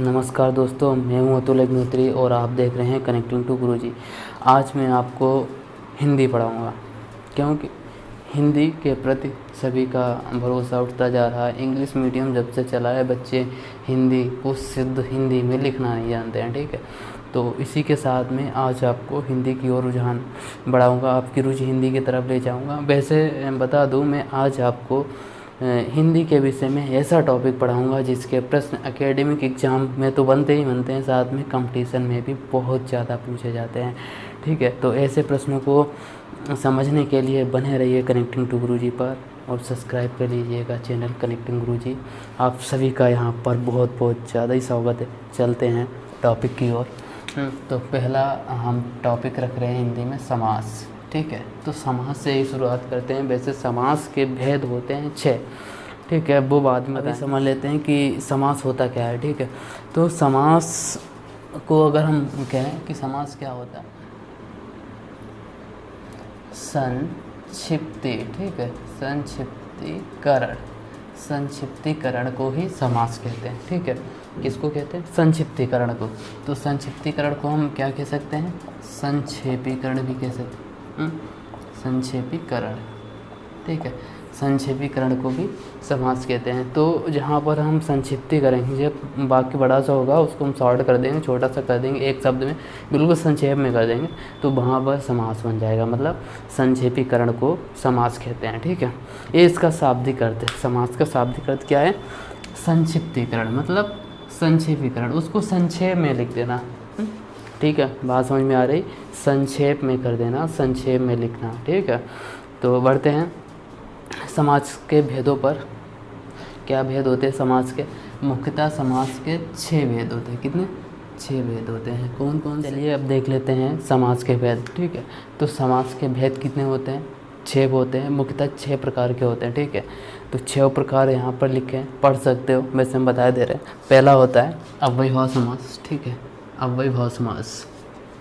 नमस्कार दोस्तों, मैं हूं अतुल अग्निहोत्री और आप देख रहे हैं कनेक्टिंग टू गुरुजी। आज मैं आपको हिंदी पढ़ाऊंगा क्योंकि हिंदी के प्रति सभी का भरोसा उठता जा रहा है। इंग्लिश मीडियम जब से चला है, बच्चे हिंदी को शुद्ध हिंदी में लिखना नहीं जानते हैं। ठीक है, तो इसी के साथ में आज आपको हिंदी की ओर रुझान बढ़ाऊँगा, आपकी रुचि हिंदी की तरफ ले जाऊँगा। वैसे बता दूँ, मैं आज आपको हिंदी के विषय में ऐसा टॉपिक पढ़ाऊंगा जिसके प्रश्न एकेडमिक एग्ज़ाम में तो बनते ही बनते हैं, साथ में कंपटीशन में भी बहुत ज़्यादा पूछे जाते हैं। ठीक है, तो ऐसे प्रश्नों को समझने के लिए बने रहिए कनेक्टिंग टू गुरुजी पर और सब्सक्राइब कर लीजिएगा चैनल कनेक्टिंग गुरुजी। आप सभी का यहाँ पर बहुत बहुत ज़्यादा ही स्वागत है। चलते हैं टॉपिक की ओर। तो पहला हम टॉपिक रख रहे हैं हिंदी में समास। ठीक है, तो समास से ही शुरुआत करते हैं। वैसे समास के भेद होते हैं 6। ठीक है, वो बाद में अभी समझ लेते हैं कि समास होता क्या है। ठीक है, तो समास को अगर हम कहें कि समास क्या होता है, संक्षिप्ति। ठीक है, संक्षिप्तीकरण को ही समास कहते हैं। ठीक है, किसको कहते हैं? संक्षिप्तीकरण को। तो संक्षिप्तीकरण को हम क्या कह सकते हैं? संक्षेपीकरण भी कह सकते हैं। संक्षेपीकरण। ठीक है, संक्षेपीकरण को भी समास कहते हैं। तो जहाँ पर हम संक्षिप्ति करेंगे, जब वाक्य बड़ा सा होगा उसको हम शॉर्ट कर देंगे, छोटा सा कर देंगे, एक शब्द में बिल्कुल संक्षेप में कर देंगे, तो वहाँ पर समास बन जाएगा। मतलब संक्षेपीकरण को समास कहते हैं। ठीक है, ये इसका शाब्दिक अर्थ है। समास का शाब्दिक अर्थ क्या है? संक्षिप्तीकरण, मतलब संक्षेपीकरण, उसको संक्षेप में लिख देना। ठीक है, बात समझ में आ रही? संक्षेप में कर देना, संक्षेप में लिखना। ठीक है, तो बढ़ते हैं समास के भेदों पर। क्या भेद होते हैं समास के? मुख्यतः समास के 6 भेद होते हैं। कितने? 6 भेद होते हैं। कौन कौन? चलिए अब देख लेते हैं समास के भेद। ठीक है, तो समास के भेद कितने होते हैं? 6 होते हैं। मुख्यतः 6 प्रकार के होते हैं। ठीक है, तो 6 प्रकार यहाँ पर लिखे हैं, पढ़ सकते हो, वैसे हम बता दे रहे हैं। पहला होता है अव्ययभाव समास। ठीक है, अव्ययभाव समास।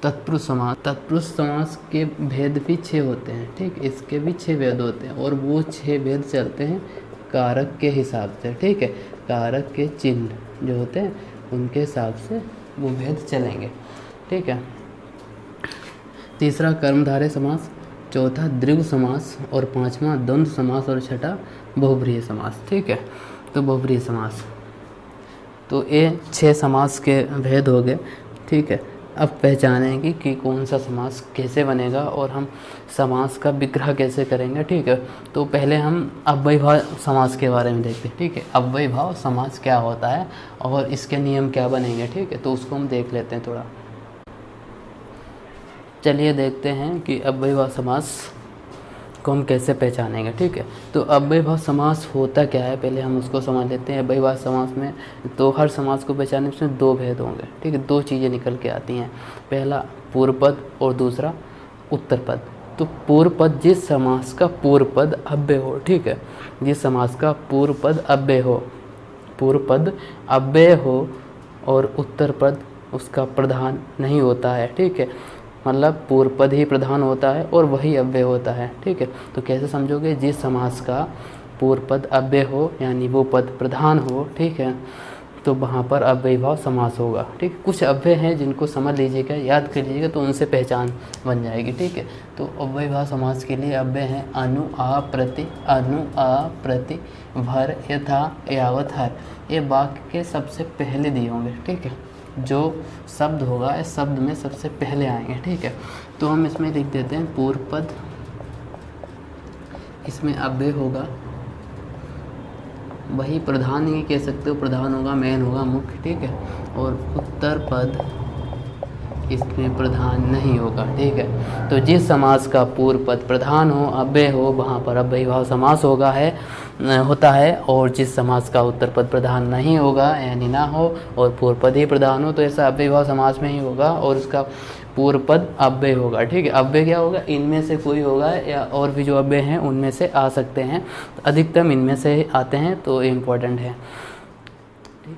तत्पुरुष समास। तत्पुरुष समास के भेद भी 6 होते हैं। ठीक, इसके भी 6 भेद होते हैं और वो 6 भेद चलते हैं कारक के हिसाब से। ठीक है, कारक के चिन्ह जो होते हैं उनके हिसाब से वो भेद चलेंगे। ठीक है, तीसरा कर्मधारय समास, चौथा द्विगु समास और पांचवा द्वंद्व समास और छठा बहुब्रीहि समास। ठीक है, तो बहुब्रीहि समास, तो ये 6 समास के भेद हो गए। ठीक है, अब पहचानेंगे कि कौन सा समास कैसे बनेगा और हम समास का विग्रह कैसे करेंगे। ठीक है, तो पहले हम अव्ययभाव समास के बारे में देखते हैं। ठीक है, अव्ययभाव समास क्या होता है और इसके नियम क्या बनेंगे। ठीक है, तो उसको हम देख लेते हैं थोड़ा। चलिए देखते हैं कि अव्ययभाव समास को हम कैसे पहचानेंगे। ठीक है, तो अव्ययभाव समास होता क्या है, पहले हम उसको समझ लेते हैं। अव्ययभाव समास में तो हर समास को पहचानने में 2 भेद होंगे। ठीक है, 2 चीज़ें निकल के आती हैं, पहला पूर्व पद और दूसरा उत्तर पद। तो पूर्व पद, जिस समास का पूर्व पद अव्यय हो। ठीक है, जिस समास का पूर्व पद अव्यय हो, पूर्व पद अव्यय हो और उत्तर पद उसका प्रधान नहीं होता है। ठीक है, मतलब पूर्व पद ही प्रधान होता है और वही अव्यय होता है। ठीक है, तो कैसे समझोगे? जिस समास का पूर्व पद अव्यय हो यानी वो पद प्रधान हो, ठीक है, तो वहाँ पर अव्ययभाव समास होगा। ठीक, कुछ अव्यय हैं जिनको समझ लीजिएगा, याद कर लीजिएगा, तो उनसे पहचान बन जाएगी। ठीक है, तो अव्ययभाव समास के लिए अव्यय हैं अनु आ प्रति, भर, यथा, यावत, हर। ये वाक्य के सबसे पहले दिए होंगे। ठीक है, जो शब्द होगा इस शब्द में सबसे पहले आएंगे। ठीक है, तो हम इसमें लिख देते हैं पूर्व पद, इसमें अव्यय होगा, वही प्रधान ही कह सकते हो, प्रधान होगा, मेन होगा, मुख्य। ठीक है, और उत्तर पद इसमें प्रधान नहीं होगा। ठीक है, तो जिस समास का पूर्व पद प्रधान हो, अव्यय हो, वहाँ पर अव्ययभाव समास होता है, और जिस समास का उत्तर पद प्रधान नहीं होगा यानी ना हो और पूर्व पद ही प्रधान हो, तो ऐसा अव्ययभाव समास में ही होगा और उसका पूर्व पद अव्यय होगा। ठीक है, अव्यय क्या होगा? इनमें से कोई होगा या और भी जो अव्यय हैं उनमें से आ सकते हैं, तो अधिकतम इनमें से आते हैं, तो इम्पोर्टेंट है।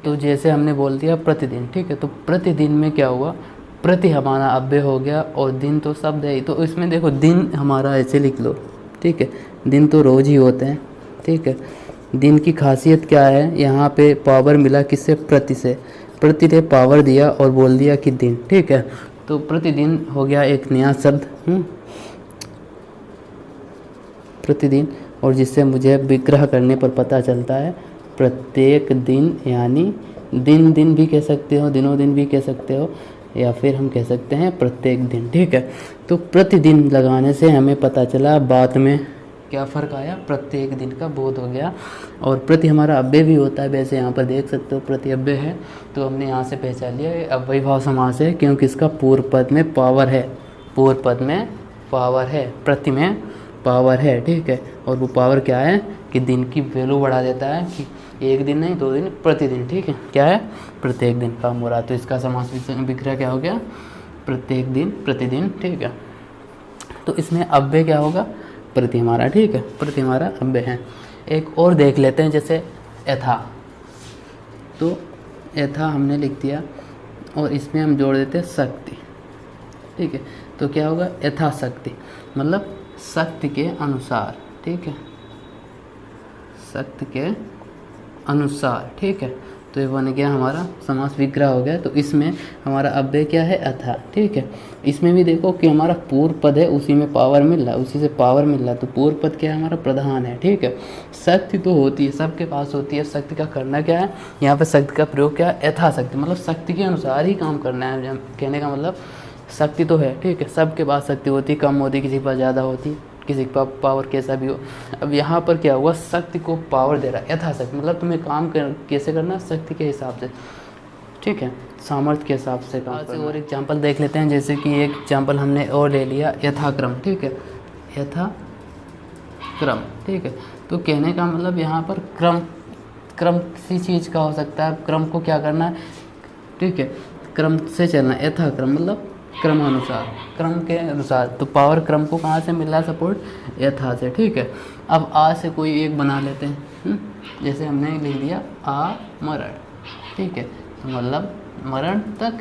तो जैसे हमने बोल दिया प्रतिदिन। ठीक है, तो प्रतिदिन में क्या हुआ? प्रति हमारा अव्यय हो गया और दिन तो शब्द है ही, तो इसमें देखो दिन हमारा ऐसे लिख लो। ठीक है, दिन तो रोज़ ही होते हैं। ठीक है, दिन की खासियत क्या है? यहाँ पे पावर मिला किससे? प्रति से। प्रति ने पावर दिया और बोल दिया कि दिन, ठीक है। तो प्रतिदिन हो गया एक नया शब्द, प्रतिदिन, और जिससे मुझे विग्रह करने पर पता चलता है प्रत्येक दिन, यानी दिन दिन भी कह सकते हो, दिनों दिन भी कह सकते हो, या फिर हम कह सकते हैं प्रत्येक दिन, ठीक है। तो प्रतिदिन लगाने से हमें पता चला बात में क्या फ़र्क आया, प्रत्येक दिन का बोध हो गया। और प्रति हमारा अव्यय भी होता है, वैसे यहाँ पर देख सकते हो प्रति अव्यय है, तो हमने यहाँ से पहचान लिया ये अव्ययीभाव समास है, क्योंकि इसका पूर्व पद में पावर है, पूर्व पद में पावर है, प्रति में पावर है, ठीक है। और वो पावर क्या है कि दिन की वैल्यू बढ़ा देता है, कि एक दिन नहीं 2 दिन, प्रतिदिन, ठीक है। क्या है, प्रत्येक दिन काम हो रहा, तो इसका समास विग्रह क्या हो गया, प्रत्येक दिन, प्रतिदिन, ठीक है। तो इसमें अव्यय क्या होगा, प्रति हमारा, ठीक है, प्रति हमारा अव्यय है। एक और देख लेते हैं, जैसे यथा, तो यथा हमने लिख दिया और इसमें हम जोड़ देते हैं शक्ति, ठीक है। तो क्या होगा, यथाशक्ति, मतलब शक्ति के अनुसार, ठीक है, शक्ति के अनुसार, ठीक है। तो ये बन गया हमारा समास विग्रह हो गया। तो इसमें हमारा अव्यय क्या है, अथा, ठीक है। इसमें भी देखो कि हमारा पूर्व पद है, उसी में पावर मिल रहा है, उसी से पावर मिल रहा है, तो पूर्व पद क्या है, हमारा प्रधान है, ठीक है। शक्ति तो होती है, सबके पास होती है, शक्ति का करना क्या है, यहाँ पे शक्ति का प्रयोग क्या है, यथाशक्ति, मतलब शक्ति के अनुसार ही काम करना है, कहने का मतलब शक्ति तो है, ठीक है, सबके पास शक्ति होती है, कम होती, किसी के पास ज़्यादा होती, किसी के पास पावर कैसा भी हो। अब यहाँ पर क्या हुआ, शक्ति को पावर दे रहा है, यथाशक्ति, मतलब तुम्हें काम कैसे करना, शक्ति के हिसाब से, ठीक है, सामर्थ्य के हिसाब से काम करना। और एग्जाम्पल देख लेते हैं, जैसे कि एक एग्जाम्पल हमने और ले लिया, यथाक्रम, ठीक है, यथाक्रम, ठीक है। तो कहने का मतलब यहाँ पर क्रम किसी चीज़ का हो सकता है, क्रम को क्या करना है, ठीक है, क्रम से चलना, यथाक्रम मतलब क्रमानुसार, क्रम के अनुसार। तो पावर क्रम को कहाँ से मिल रहा है, सपोर्ट, यथा से, ठीक है। अब आ से कोई एक बना लेते हैं, जैसे हमने लिख दिया आ मरण, ठीक है, तो मतलब मरण तक,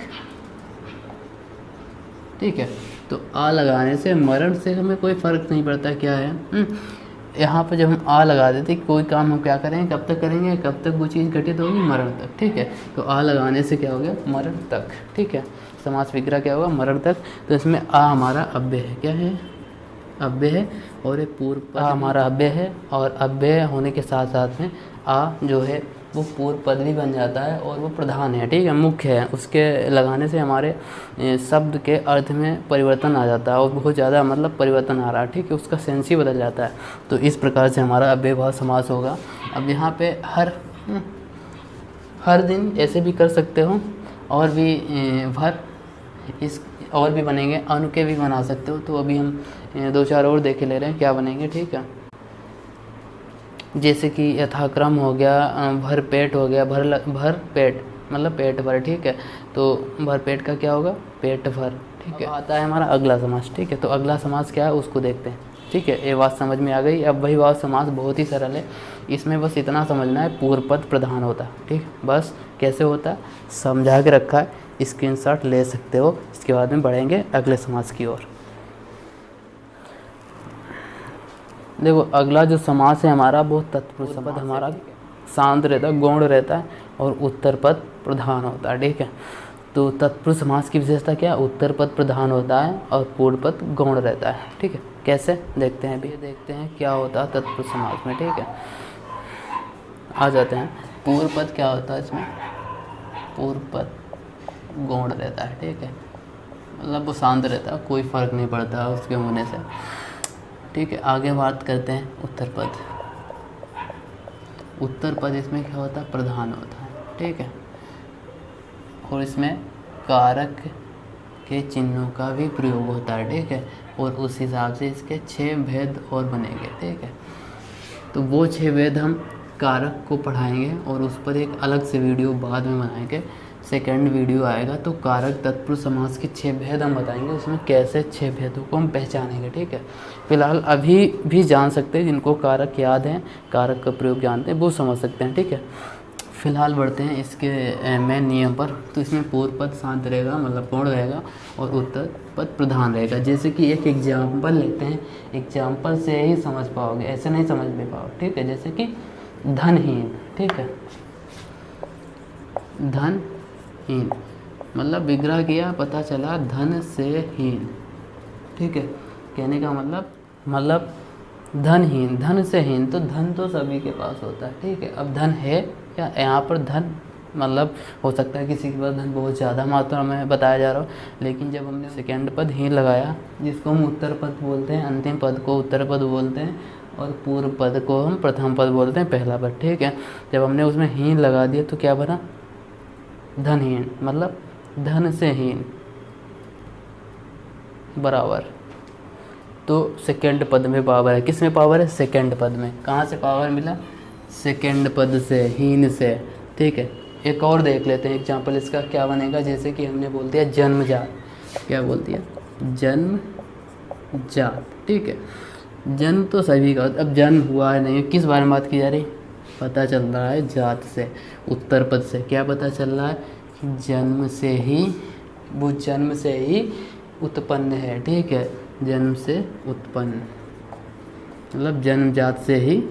ठीक है। तो आ लगाने से मरण से हमें कोई फ़र्क नहीं पड़ता क्या है, यहाँ पर जब हम आ लगा देते कोई काम हम क्या करेंगे, कब तक करेंगे, कब तक वो चीज़ घटित होगी, मरण तक, ठीक है। तो आ लगाने से क्या हो गया, मरण तक, ठीक है, समास विग्रह क्या होगा, मरण तक। तो इसमें आ हमारा अव्यय है, क्या है, अव्यय है, और ये पूर्व पद हमारा अव्यय है, और अव्यय होने के साथ साथ में आ जो है वो पूर्व पद भी बन जाता है, और वो प्रधान है, ठीक है, मुख्य है, उसके लगाने से हमारे शब्द के अर्थ में परिवर्तन आ जाता है, और बहुत ज़्यादा मतलब परिवर्तन आ रहा है, ठीक है, उसका सेंस ही बदल जाता है। तो इस प्रकार से हमारा अव्ययभाव समास होगा। अब यहाँ पे हर दिन ऐसे भी कर सकते हो, और भी भर इस और भी बनेंगे, अनु के भी बना सकते हो। तो अभी हम 2-4 और देखे ले रहे हैं क्या बनेंगे, ठीक है। जैसे कि यथाक्रम हो गया, भर पेट हो गया, भर पेट मतलब पेट भर, ठीक है। तो भर पेट का क्या होगा, पेट भर, ठीक है। आता है हमारा अगला समास, ठीक है। तो अगला समास क्या है उसको देखते हैं, ठीक है। ये बात समझ में आ गई। अब वही बात, समास बहुत ही सरल है, इसमें बस इतना समझना है, पूर्व पद प्रधान होता है, ठीक, बस कैसे होता है समझा के रखा है, स्क्रीनशॉट ले सकते हो। इसके बाद में बढ़ेंगे अगले समास की ओर। देखो अगला जो समास है हमारा वो तत्पुरुष पद हमारा शांत रहता है, गौण रहता है, और उत्तर पद प्रधान होता है, ठीक है। तो तत्पुरुष समास की विशेषता क्या है, उत्तर पद प्रधान होता है और पूर्व पद गौण रहता है, ठीक है। कैसे देखते हैं, अभी देखते हैं क्या होता है तत्पुरुष समास में, ठीक है। आ जाते हैं, पूर्व पद क्या होता है इसमें, पूर्व पद गौण रहता है, ठीक है, मतलब वो शांत रहता है, कोई फ़र्क नहीं पड़ता उसके होने से, ठीक है। आगे बात करते हैं उत्तर पद। उत्तर पद इसमें क्या होता है, प्रधान होता है, ठीक है, और इसमें कारक के चिन्हों का भी प्रयोग होता है, ठीक है। और उस हिसाब से इसके 6 भेद और बनेंगे, ठीक है। तो वो 6 भेद हम कारक को पढ़ाएंगे, और उस पर एक अलग से वीडियो बाद में बनाएंगे, सेकंड वीडियो आएगा। तो कारक तत्पुरुष समास के 6 भेद हम बताएंगे, उसमें कैसे 6 भेदों को हम पहचानेंगे, ठीक है। फिलहाल अभी भी जान सकते हैं, जिनको कारक याद हैं, कारक का प्रयोग जानते हैं, वो समझ सकते हैं, ठीक है। फिलहाल बढ़ते हैं इसके मेन नियम पर। तो इसमें पूर्व पद शांत रहेगा, मतलब गौण रहेगा, और उत्तर पद प्रधान रहेगा। जैसे कि एक एग्जाम्पल लेते हैं, एग्जाम्पल से ही समझ पाओगे, ऐसे नहीं समझ में पाओगे, ठीक है। जैसे कि धनहीन, ठीक है, हीन, मतलब विग्रह किया, पता चला धन से हीन। ठीक है, कहने का मतलब धनहीन, धन से हीन, तो धन तो सभी के पास होता है। ठीक है, अब धन है या यहाँ पर धन मतलब हो सकता है किसी के पास धन बहुत ज़्यादा मात्रा में बताया जा रहा हो, लेकिन जब हमने सेकेंड पद हीन लगाया, जिसको हम उत्तर पद बोलते हैं, अंतिम पद को उत्तर पद बोलते हैं और पूर्व पद को हम प्रथम पद बोलते हैं, पहला पद। ठीक है, जब हमने उसमें हीन लगा दिया तो क्या बना? धनहीन, मतलब धन से हीन बराबर। तो सेकेंड पद में पावर है, किस में पावर है? सेकेंड पद में। कहाँ से पावर मिला? सेकेंड पद से, हीन से। ठीक है, एक और देख लेते हैं एग्जाम्पल इसका क्या बनेगा। जैसे कि हमने बोल दिया जन्मजात, क्या बोल दिया? जन्मजात। ठीक है, जन्म तो सभी का, अब जन्म हुआ है नहीं, किस बारे में बात की जा रही? पता चल रहा है जात से, उत्तर पद से। क्या पता चल रहा है? कि जन्म से ही, वो जन्म से ही उत्पन्न है। ठीक है, जन्म से उत्पन्न, मतलब जन्मजात से ही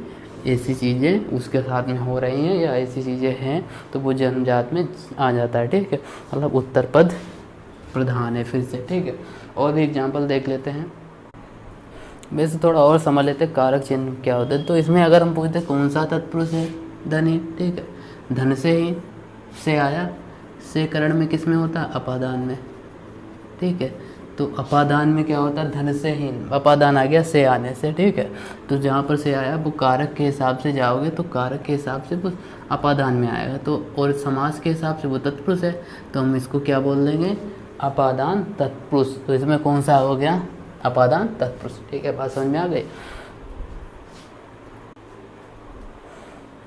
ऐसी चीज़ें उसके साथ में हो रही हैं या ऐसी चीज़ें हैं तो वो जन्मजात में आ जाता है। ठीक है, मतलब उत्तर पद प्रधान है फिर से। ठीक है, और भी एग्जांपल देख लेते हैं। वैसे थोड़ा और समझ लेते हैं कारक चिन्ह क्या होते हैं। तो इसमें अगर हम पूछते कौन सा तत्पुरुष है? धन ही। ठीक है, धन से ही, से आया, से करण में किस में होता है? अपादान में। ठीक है, तो अपादान में क्या होता है? धन से हीन, अपादान आ गया से आने से। ठीक है, तो जहाँ पर से आया वो कारक के हिसाब से जाओगे तो कारक के हिसाब से वो अपादान में आएगा, तो और समास के हिसाब से वो तत्पुरुष है, तो हम इसको क्या बोल देंगे? अपादान तत्पुरुष। तो इसमें कौन सा हो गया? अपादान तत्पुरुष। ठीक है, बात समझ में आ गई।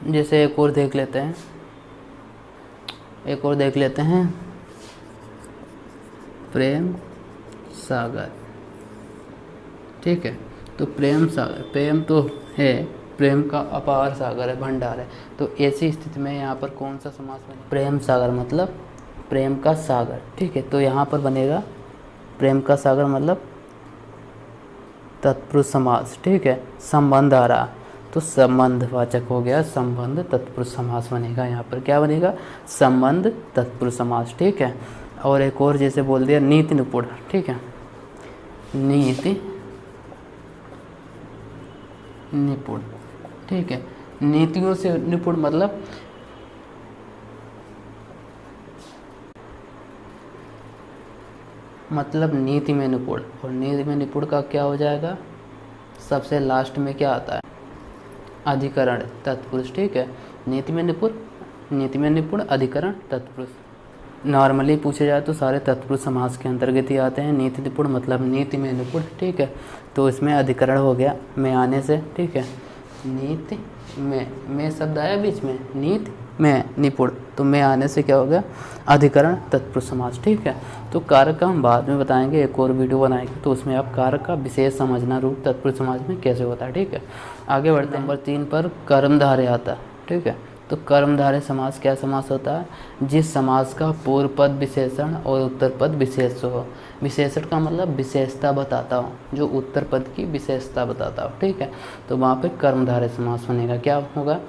जैसे एक और देख लेते हैं, प्रेम सागर। ठीक है, तो प्रेम सागर, प्रेम तो है, प्रेम का अपार सागर है, भंडार है। तो ऐसी स्थिति में यहाँ पर कौन सा समास बनेगा? प्रेम सागर, मतलब प्रेम का सागर। ठीक है, तो यहाँ पर बनेगा प्रेम का सागर मतलब तत्पुरुष समास। ठीक है, संबंध आ रहा तो संबंधवाचक हो गया, संबंध तत्पुरुष समास बनेगा। यहाँ पर क्या बनेगा? संबंध तत्पुरुष समास। ठीक है, और एक और जैसे बोल दिया नीति निपुण। ठीक है, नीति निपुण। ठीक है, नीतियों से निपुण मतलब नीति में निपुण, और नीति में निपुण का क्या हो जाएगा? सबसे लास्ट में क्या आता है? अधिकरण तत्पुरुष। ठीक है, नीति में निपुण अधिकरण तत्पुरुष। नॉर्मली पूछे जाए तो सारे तत्पुरुष समास के अंतर्गत ही आते हैं। नीति निपुण मतलब नीति में निपुण। ठीक है, तो इसमें अधिकरण हो गया में आने से। ठीक है, नीति में शब्द आया बीच में, नीति में निपुण, तो में आने से क्या हो गया? अधिकरण तत्पुरुष समास। ठीक है, तो कारक का हम बाद में बताएंगे, एक और वीडियो बनाएंगे तो उसमें आप कारक का विशेष समझना रूप तत्पुरुष समास में कैसे होता है। ठीक है, आगे बढ़ते हैं। नंबर 3 पर कर्मधारय आता है। ठीक है, तो कर्मधारय समास क्या समास होता है? जिस समास का पूर्व पद विशेषण और उत्तर पद विशेष हो। विशेषण का मतलब विशेषता बताता हो, जो उत्तर पद की विशेषता बताता हो। ठीक है, तो वहाँ पे कर्मधारय समास बनेगा। क्या होगा?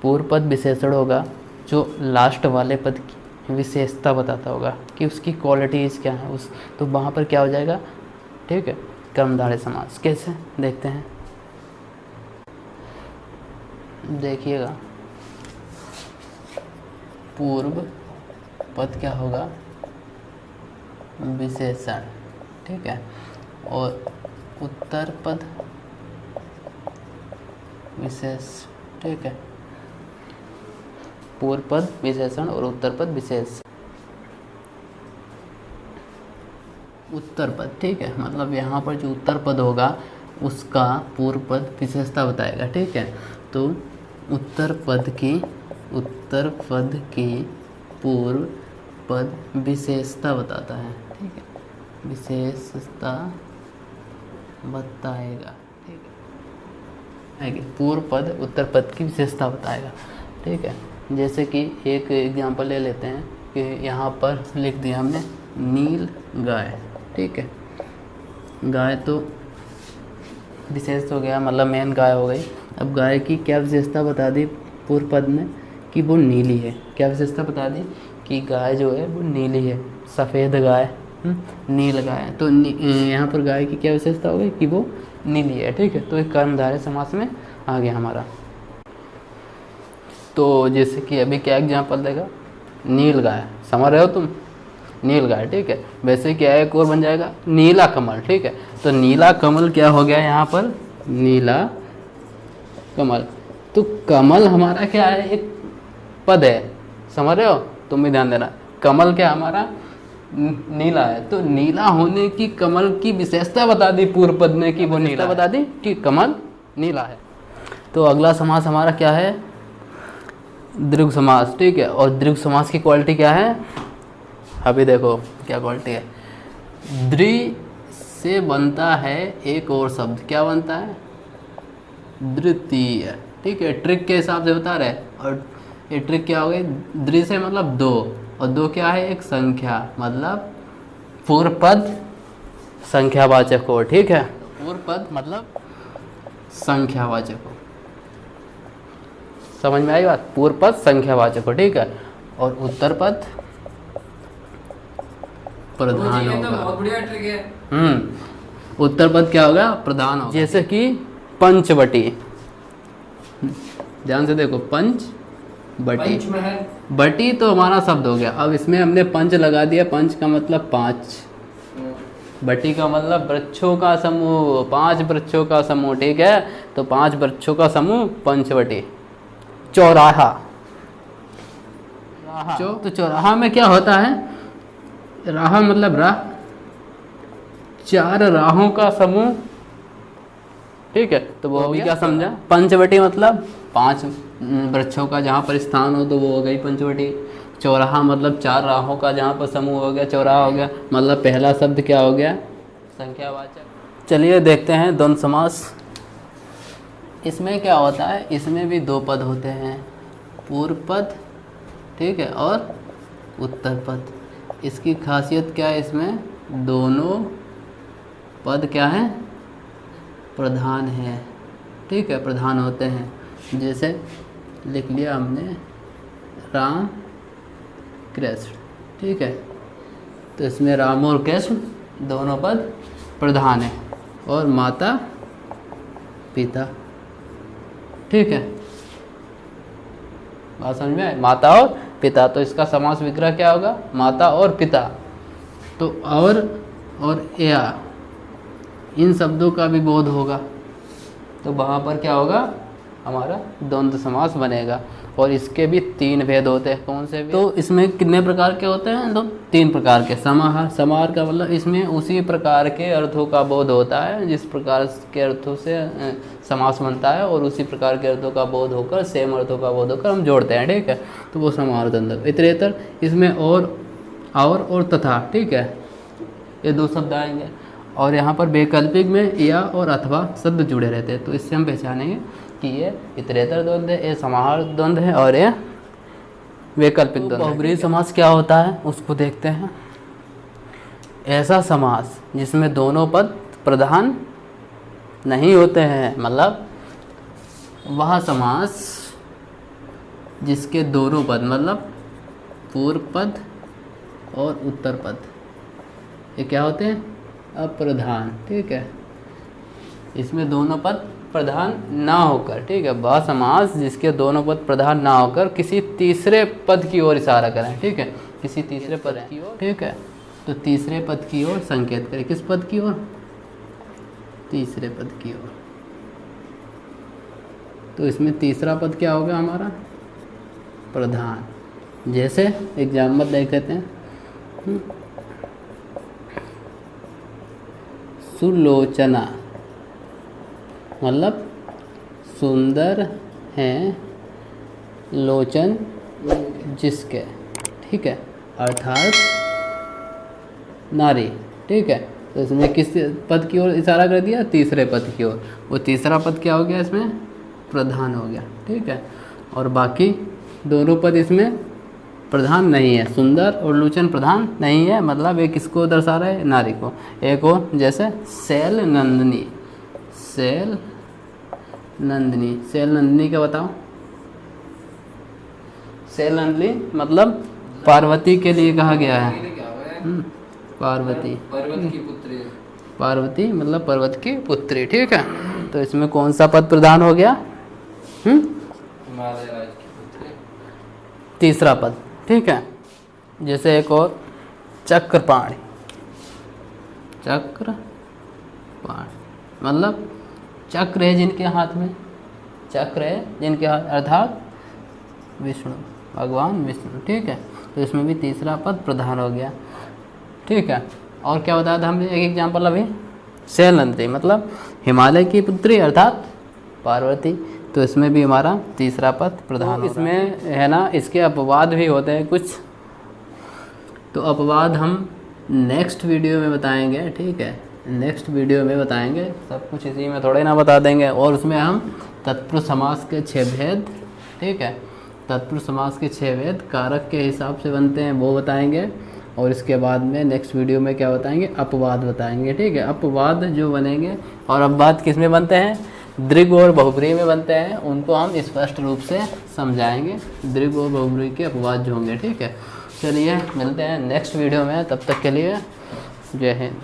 पूर्व पद विशेषण होगा जो लास्ट वाले पद की विशेषता बताता होगा कि उसकी क्वालिटीज़ क्या है उस, तो वहाँ पर क्या हो जाएगा? ठीक है, कर्मधारय समास। कैसे देखते हैं, देखिएगा। पूर्व पद क्या होगा? विशेषण। ठीक है, और उत्तर पद विशेष। ठीक है, पूर्व पद विशेषण और उत्तर पद विशेष। उत्तर पद, ठीक है, मतलब यहाँ पर जो उत्तर पद होगा उसका पूर्व पद विशेषता बताएगा। ठीक है, तो उत्तर पद की पूर्व पद विशेषता बताता है। ठीक है, विशेषता बताएगा। ठीक है, पूर्व पद उत्तर पद की विशेषता बताएगा। ठीक है, जैसे कि एक एग्जांपल ले लेते हैं कि यहाँ पर लिख दिया हमने नील गाय। ठीक है, गाय तो विशेष हो गया, मतलब मेन गाय हो गई। अब गाय की क्या विशेषता बता दी पूर्व पद में? कि वो नीली है। क्या विशेषता बता दी? कि गाय जो है वो नीली है, सफ़ेद गाय, नील गाय। तो यहाँ पर गाय की क्या विशेषता होगी कि वो नीली है, ठीक है। तो एक कर्मधारय समास में आ गया हमारा। तो जैसे कि अभी क्या एग्जाम्पल देगा, नील गाय, समझ रहे हो तुम, नील गाय, ठीक है। वैसे क्या एक और बन जाएगा नीला कमल, ठीक है। तो नीला कमल क्या हो गया यहाँ पर, नीला कमल। तो कमल हमारा क्या है, एक पद है, समझ रहे हो, तुम भी ध्यान देना। कमल क्या हमारा नीला है, तो नीला होने की कमल की विशेषता बता दी पूर्व पद में कि वो नीला बता दी कि कमल नीला है। तो अगला समास हमारा क्या है, दीर्घ समास, ठीक है। और दीर्घ समास की क्वालिटी क्या है, अभी देखो क्या क्वालिटी है। द्रि से बनता है एक और शब्द, क्या बनता है, द्वितीय, ठीक है। ट्रिक के हिसाब से बता रहे, और ये ट्रिक क्या हो गई, द्रि से मतलब दो, और दो क्या है, एक संख्या, मतलब पूर्व पद संख्यावाचक हो, ठीक है। पूर्व पद मतलब संख्यावाचक हो, समझ में आई बात, पूर्व पद संख्यावाचक हो, ठीक है। और उत्तर पद प्रधान होगा। बहुत बढ़िया ट्रिक है। उत्तर पद क्या होगा, प्रधान होगा। जैसे कि पंचवटी, ध्यान से देखो, पंचवटी, बटी तो हमारा शब्द हो गया। अब इसमें हमने पंच लगा दिया, पंच का मतलब पांच, बटी का मतलब वृक्षों का समूह, 5 वृक्षों का समूह, ठीक है। तो 5 वृक्षों का समूह पंचवटी। चौराहा, तो चौराहा में क्या होता है, राह मतलब राह, 4 राहों का समूह, ठीक है। तो वो भी क्या समझा, पंचवटी मतलब 5 वृक्षों का जहाँ पर स्थान हो, तो वो हो गई पंचवटी। चौराहा मतलब 4 राहों का जहाँ पर समूह हो गया, चौराहा हो गया। मतलब पहला शब्द क्या हो गया, संख्यावाचक। चलिए देखते हैं द्वंद्व समास। इसमें क्या होता है, इसमें भी 2 पद होते हैं, पूर्व पद, ठीक है, और उत्तर पद। इसकी खासियत क्या है, इसमें दोनों पद क्या है, प्रधान है, ठीक है, प्रधान होते हैं। जैसे लिख लिया हमने राम कृष्ण, ठीक है। तो इसमें राम और कृष्ण दोनों पद प्रधान है, और माता पिता, ठीक है। बात समझ में आए, माता और पिता। तो इसका समास विग्रह क्या होगा, माता और पिता। तो और या इन शब्दों का भी बोध होगा, तो वहाँ पर क्या होगा, हमारा द्वंद्व समास बनेगा। और इसके भी 3 भेद होते हैं, कौन से भेद? तो इसमें कितने प्रकार के होते हैं, तो 3 प्रकार के। समाहार, समाहार का मतलब इसमें उसी प्रकार के अर्थों का बोध होता है जिस प्रकार के अर्थों से समास बनता है, और उसी प्रकार के अर्थों का बोध होकर, सेम अर्थों का बोध होकर हम जोड़ते हैं, ठीक है। तो वो समाहार द्वंद्व। इतरेतर, इसमें और तथा, ठीक है, ये 2 शब्द आएंगे। और यहाँ पर वैकल्पिक में या और अथवा शब्द जुड़े रहते हैं, तो इससे हम पहचानेंगे कि ये इतरेतर द्वंद्व है, ये समाहार द्वंद्व है, और ये वैकल्पिक द्वंद्व। बहुब्रीहि समास क्या होता है उसको देखते हैं। ऐसा समास जिसमें दोनों पद प्रधान नहीं होते हैं, मतलब वह समास जिसके दोनों पद मतलब पूर्व पद और उत्तर पद ये क्या होते हैं, अप्रधान, ठीक है। इसमें दोनों पद प्रधान ना होकर, ठीक है, वह समास जिसके दोनों पद प्रधान ना होकर किसी तीसरे पद की ओर इशारा करें, ठीक है, किसी तीसरे पद की ओर, ठीक है। तो तीसरे पद की ओर संकेत करें, किस पद की ओर, तीसरे पद की ओर। तो इसमें तीसरा पद क्या होगा हमारा, प्रधान। जैसे एग्जाम्पल देख लेते हैं, सुलोचना मतलब सुंदर हैं लोचन जिसके, ठीक है, अर्थात नारी, ठीक है। तो इसमें किस पद की ओर इशारा कर दिया, तीसरे पद की ओर। वो तीसरा पद क्या हो गया, इसमें प्रधान हो गया, ठीक है। और बाकी दोनों पद इसमें प्रधान नहीं है, सुंदर और लोचन प्रधान नहीं है, मतलब एक किसको दर्शा रहा है, नारी को। एक और जैसे शैल नंदिनी, शैल नंदिनी, शैल नंदिनी का बताओ, शैल नंदिनी मतलब पार्वती के लिए कहा गया है। पार्वती, पर्वत की पुत्री। पार्वती मतलब पर्वत की पुत्री, ठीक है। तो इसमें कौन सा पद प्रधान हो गया? हिमालय राज्य की पुत्री, तीसरा पद, ठीक है। जैसे एक और चक्रपाणि, चक्रपाणि मतलब चक्र है जिनके हाथ में, चक्र है जिनके हाथ, अर्थात विष्णु, भगवान विष्णु, ठीक है। तो इसमें भी तीसरा पद प्रधान हो गया, ठीक है। और क्या बताया था हमने एक एग्जाम्पल अभी? शैलनंदी मतलब हिमालय की पुत्री अर्थात पार्वती। तो इसमें भी हमारा तीसरा पद प्रधान। तो इसमें है ना, इसके अपवाद भी होते हैं कुछ, तो अपवाद हम नेक्स्ट वीडियो में बताएंगे, ठीक है। नेक्स्ट वीडियो में बताएंगे, सब कुछ इसी में थोड़े ना बता देंगे। और उसमें हम तत्पुरुष समास के 6 भेद, ठीक है, तत्पुरुष समास के 6 भेद कारक के हिसाब से बनते हैं वो बताएंगे। और इसके बाद में नेक्स्ट वीडियो में क्या बताएंगे? अपवाद बताएंगे, ठीक है। अपवाद जो बनेंगे, और अपवाद किस में बनते हैं? दृग और बहुब्रीहि में बनते हैं, उनको हम स्पष्ट रूप से समझाएंगे, दृग और बहुब्रीहि के अपवाद जो होंगे, ठीक है। चलिए मिलते हैं नेक्स्ट वीडियो में, तब तक के लिए जय हिंद।